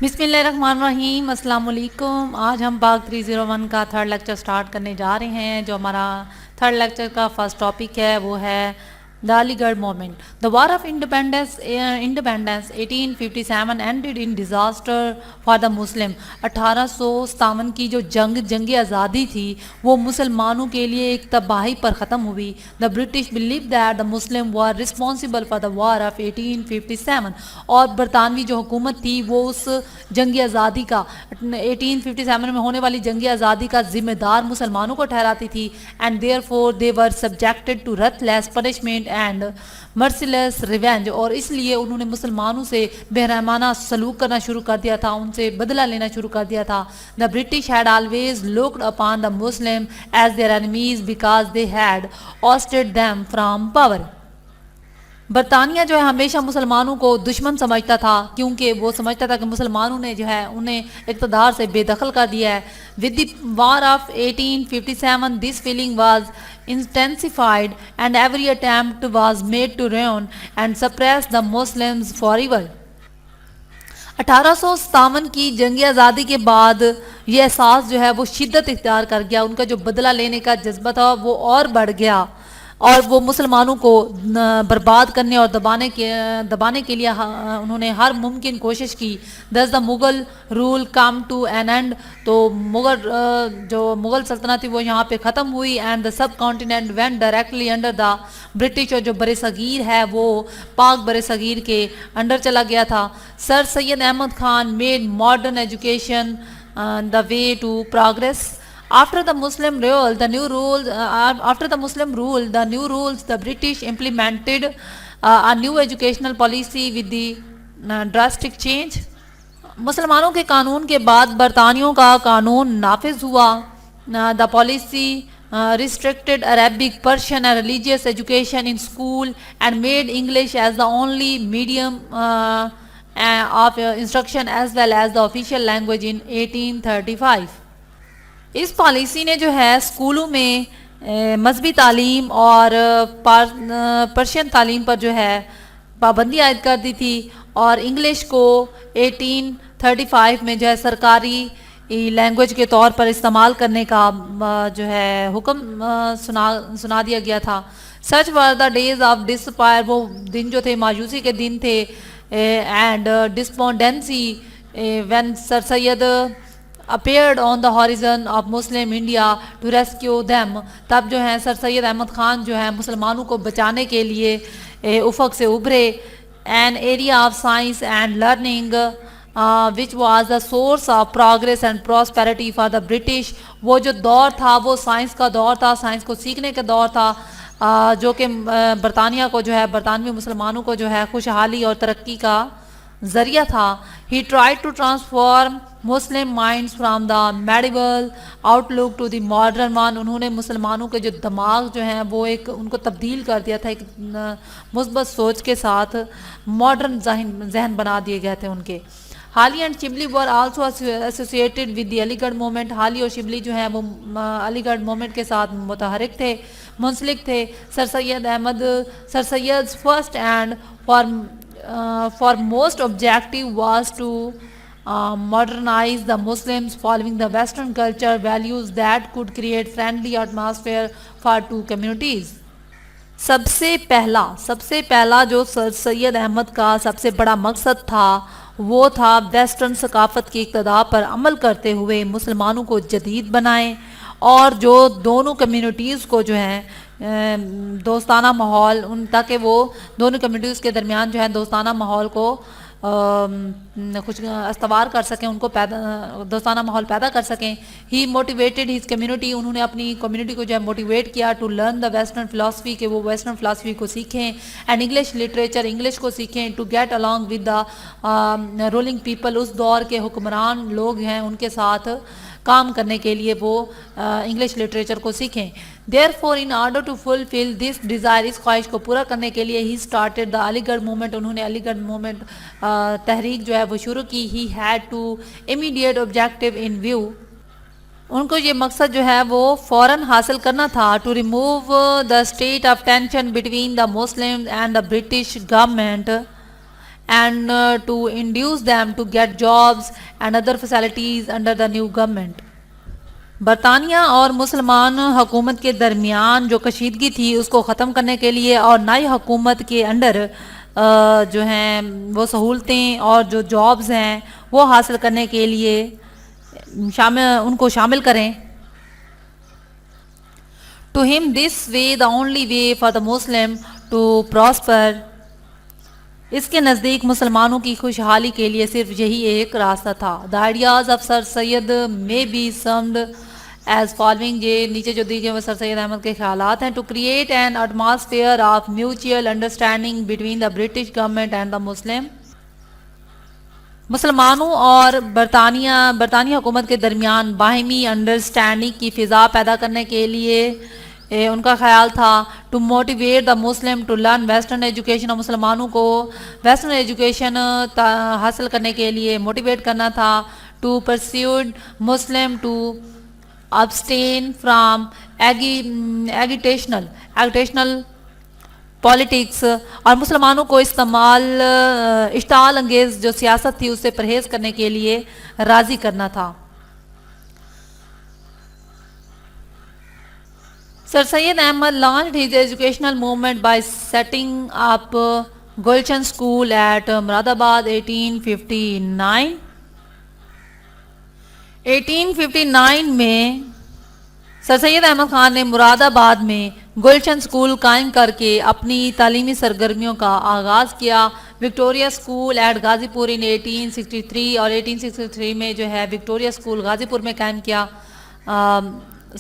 بسم اللہ الرحمن الرحیم، السلام علیکم۔ آج ہم پاک 301 کا تھرڈ لیکچر سٹارٹ کرنے جا رہے ہیں۔ جو ہمارا تھرڈ لیکچر کا فرسٹ ٹاپک ہے وہ ہے the Aligarh movement. The war of independence 1857 ended in disaster for the Muslim. 1857 کی جو جنگ آزادی تھی وہ مسلمانوں کے لیے ایک تباہی پر ختم ہوئی۔ The British believe that the Muslim were responsible for the war of 1857، اور برطانوی جو حکومت تھی وہ اس جنگ آزادی کا 1857 میں ہونے والی جنگ آزادی کا ذمہ دار مسلمانوں کو ٹھہراتی تھی، and therefore they were subjected to ruth punishment and merciless revenge, اور اس لیے انہوں نے مسلمانوں سے بے رحمانہ سلوک کرنا شروع کر دیا تھا، ان سے بدلہ لینا شروع کر دیا تھا۔ The British had always looked upon the Muslim as their enemies because they had ousted them from power. برطانیہ جو ہے ہمیشہ مسلمانوں کو دشمن سمجھتا تھا، کیونکہ وہ سمجھتا تھا کہ مسلمانوں نے جو ہے انہیں اقتدار سے بے دخل کر دیا ہے۔ With the war of 1857 this feeling was intensified and every attempt was made to ruin and suppress the Muslims forever۔ 1857 کی جنگ آزادی کے بعد یہ احساس جو ہے وہ شدت اختیار کر گیا، ان کا جو بدلہ لینے کا جذبہ تھا وہ اور بڑھ گیا، اور وہ مسلمانوں کو برباد کرنے اور دبانے کے لیے انہوں نے ہر ممکن کوشش کی۔ Thus the Mughal rule came to an end, تو مغل سلطنت تھی وہ یہاں پہ ختم ہوئی، and the subcontinent went directly under the British, اور جو بر صغیر ہے وہ پاک بر صغیر کے انڈر چلا گیا تھا۔ Sir Syed Ahmad Khan made modern education the way to progress. After the Muslim rule, the new rules, the British implemented a new educational policy with the drastic change۔ مسلمانوں کے قانون کے بعد برطانیوں کا قانون نافذ ہوا۔ The policy restricted Arabic, Persian and religious education in school and made English as the only medium of instruction as well as the official language in 1835۔ اس پالیسی نے جو ہے اسکولوں میں مذہبی تعلیم اور پرشین تعلیم پر جو ہے پابندی عائد کر دی تھی، اور انگلش کو 1835 میں جو ہے سرکاری لینگویج کے طور پر استعمال کرنے کا جو ہے حکم سنا دیا گیا تھا۔ سچ وار دا ڈیز آف ڈسپائر، وہ دن جو تھے مایوسی کے دن تھے، and despondency when sir Syed appeared on the horizon of Muslim India to rescue them، تب جو ہے سر سید احمد خان جو ہے مسلمانوں کو بچانے کے لیے افق سے ابھرے۔ an area of science and learning which was the source of progress and prosperity for the British، وہ جو دور تھا وہ سائنس کا دور تھا، سائنس کو سیکھنے کا دور تھا، جو کہ برطانیہ کو جو ہے برطانوی مسلمانوں کو جو ہے خوشحالی اور ترقی کا ذریعہ تھا۔ he tried to transform Muslim minds from the medieval outlook to the modern one, انہوں نے مسلمانوں کے جو دماغ جو ہیں وہ ان کو تبدیل کر دیا تھا، ایک مثبت سوچ کے ساتھ ماڈرن ذہن بنا دیے گئے تھے ان کے۔ Hali and Shibli were also associated with the Aligarh movement, حالی اور شبلی جو ہیں وہ علی گڑھ موومنٹ کے ساتھ متحرک تھے، منسلک تھے۔ Sir Syed's first and foremost objective was to modernize the Muslims following the Western culture values that could create friendly atmosphere for two communities۔ سب سے پہلا جو سر سید احمد کا سب سے بڑا مقصد تھا وہ تھا ویسٹرن ثقافت کی اقتداء پر عمل کرتے ہوئے مسلمانوں کو جدید بنائیں، اور جو دونوں کمیونٹیز کو جو ہے دوستانہ ماحول تاکہ وہ دونوں کمیونٹیز کے درمیان جو ہے دوستانہ ماحول کو کچھ استوار کر سکیں، ان کو دوستانہ ماحول پیدا کر سکیں۔ ہی موٹیویٹڈ ہز کمیونٹی، انہوں نے اپنی کمیونٹی کو جو ہے موٹیویٹ کیا to learn the western philosophy, کہ وہ ویسٹرن فلاسفی کو سیکھیں، اینڈ انگلش لٹریچر، انگلش کو سیکھیں، to get along with the ruling people, اس دور کے حکمران لوگ ہیں ان کے ساتھ کام کرنے کے لیے وہ انگلش لٹریچر کو سیکھیں۔ Therefore, in order to fulfill this desire، اس خواہش کو پورا کرنے کے لیے he started the علی گڑھ موومنٹ، انہوں نے علی گڑھ موومنٹ تحریک جو ہے وہ شروع کی۔ he had to immediate objective in view، ان کو یہ مقصد جو ہے وہ فوراً حاصل کرنا تھا، to remove the state of tension between the Muslim and the British government, and to induce them to get jobs and other facilities under the new government. برطانیہ اور مسلمان حکومت کے درمیان جو کشیدگی تھی اس کو ختم کرنے کے لیے اور نئی حکومت کے انڈر جو ہیں وہ سہولتیں اور جو جابز ہیں وہ حاصل کرنے کے لیے ان کو شامل کریں. To him this way the only way for the Muslim to prosper. اس کے نزدیک مسلمانوں کی خوشحالی کے لیے صرف یہی ایک راستہ تھا. The ideas of Sir Syed may be summed as following. یہ نیچے جو دی گئے وہ سر سید احمد کے خیالات ہیں. To create an atmosphere of mutual understanding between the British government and the Muslim. مسلمانوں اور برطانیہ حکومت کے درمیان باہمی انڈرسٹینڈنگ کی فضا پیدا کرنے کے لیے ان کا خیال تھا. To motivate the Muslim to learn western education. اور مسلمانوں کو ویسٹرن ایجوکیشن حاصل کرنے کے لیے موٹیویٹ کرنا تھا. To persuade Muslim to abstain from agitational politics. اور مسلمانوں کو اشتعال انگیز جو سیاست تھی اس سے پرہیز کرنے کے لیے راضی کرنا تھا. Sir Syed Ahmad launched his educational movement by setting up Gulshan School at Moradabad 1859 میں سر سید احمد خان نے مراد آباد میں گلشن اسکول قائم کر کے اپنی تعلیمی سرگرمیوں کا آغاز کیا. وکٹوریہ اسکول ایٹ غازی پور ان 1863 اور 1863 میں جو ہے وکٹوریہ اسکول غازی پور میں قائم کیا.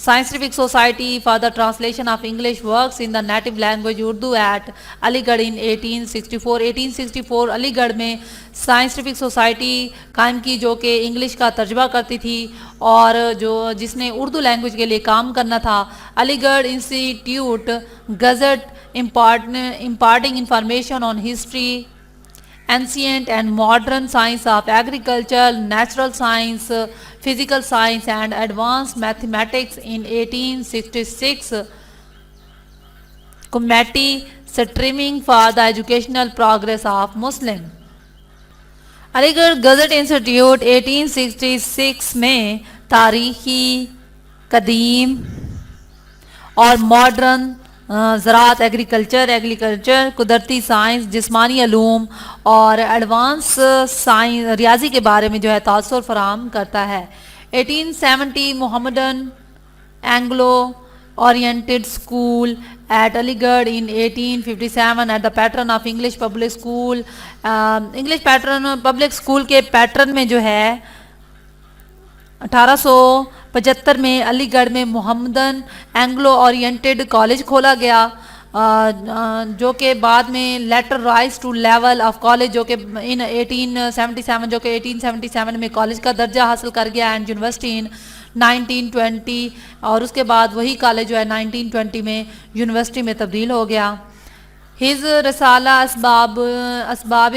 Scientific society for the translation of English works in the native language Urdu at Aligarh in 1864 علی گڑھ میں سائنٹیفک سوسائٹی قائم کی جو کہ انگلش کا ترجمہ کرتی تھی اور جس نے اردو لینگویج کے لیے کام کرنا تھا. علی گڑھ institute gazette imparting information on history, ancient and modern science of agriculture, natural science, physical science and advanced mathematics in 1866. Committee streaming for the educational progress of Muslim. علی گڑھ گزٹ انسٹیٹیوٹ 1866 میں تاریخی، قدیم اور ماڈرن زراعت agriculture, قدرتی science, جسمانی علوم اور ایڈوانس سائنس ریاضی کے بارے میں جو ہے تاثر فراہم کرتا ہے. 1870 Mohammedan Anglo oriented school at علی گڑھ in 1857 at the patron of English public school. English pattern public school کے پیٹرن میں جو ہے 1875 میں علی گڑھ میں محمدن اینگلو اورینٹڈ کالج کھولا گیا جو کہ بعد میں later rise to level of college جو کہ ان 1877 میں کالج کا درجہ حاصل کر گیا اینڈ یونیورسٹی ان 1920 اور اس کے بعد وہی کالج جو ہے 1920 میں یونیورسٹی میں تبدیل ہو گیا. ہز رسالہ اسباب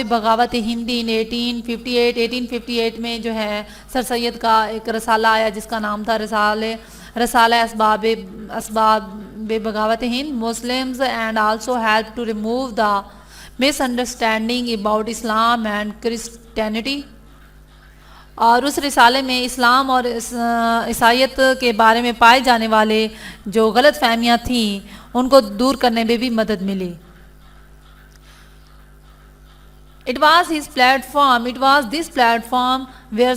بغاوت ہندی ان 1858 میں جو ہے سر سید کا ایک رسالہ آیا جس کا نام تھا رسالہ اسباب بغاوت ہند. Muslims and also help to remove the misunderstanding about Islam and Christianity. اور اس رسالے میں اسلام اور عیسائیت کے بارے میں پائے جانے والے جو غلط فہمیاں تھیں ان کو دور کرنے میں بھی مدد ملی. It was this platform where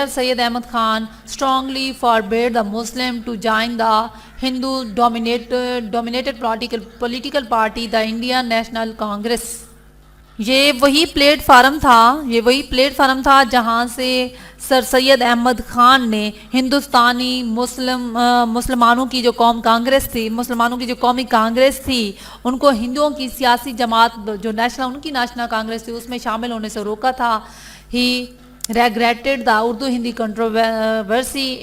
Syed Ahmad Khan strongly forbade the Muslim to join the Hindu-dominated political party, the Indian National Congress. یہ وہی پلیٹ فارم تھا جہاں سے سر سید احمد خان نے ہندوستانی مسلمانوں کی جو مسلمانوں کی جو قومی کانگریس تھی ان کو ہندوؤں کی سیاسی جماعت جو ان کی نیشنل کانگریس تھی اس میں شامل ہونے سے روکا تھا. He regretted the Urdu Hindi controversy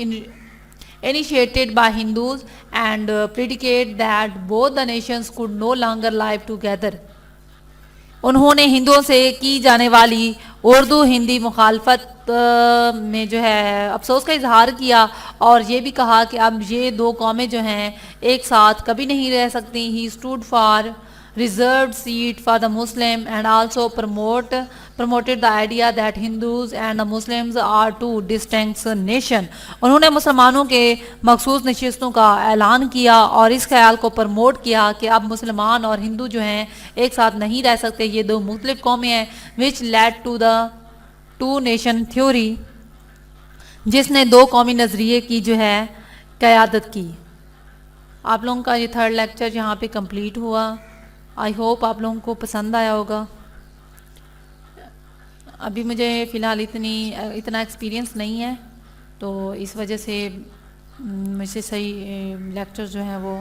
initiated by Hindus and predicate that both the nations could no longer live together. انہوں نے ہندوؤں سے کی جانے والی اردو ہندی مخالفت میں جو ہے افسوس کا اظہار کیا اور یہ بھی کہا کہ اب یہ دو قومیں جو ہیں ایک ساتھ کبھی نہیں رہ سکتی. ہی stood for reserved seat for the Muslim, and also promoted the idea that Hindus and the Muslims are two distinct nation. انہوں نے مسلمانوں کے مخصوص نشستوں کا اعلان کیا اور اس خیال کو پروموٹ کیا کہ اب مسلمان اور ہندو جو ہیں ایک ساتھ نہیں رہ سکتے، یہ دو مختلف قومیں ہیں، which led to the two nation theory، جس نے دو قومی نظریے کی جو ہے قیادت کی۔ آپ لوگوں کا یہ تھرڈ لیکچر یہاں پہ کمپلیٹ ہوا۔ آئی ہوپ آپ لوگوں کو پسند آیا ہوگا۔ ابھی مجھے فی الحال اتنا ایکسپیرینس نہیں ہے، تو اس وجہ سے مجھ سے صحیح لیکچر جو ہیں وہ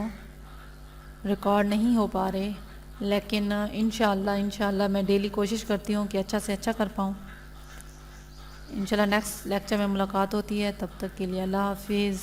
ریکارڈ نہیں ہو پا رہے، لیکن انشاءاللہ میں ڈیلی کوشش کرتی ہوں کہ اچھا سے اچھا کر پاؤں۔ انشاءاللہ نیکسٹ لیکچر میں ملاقات ہوتی ہے، تب تک کے لیے اللہ حافظ۔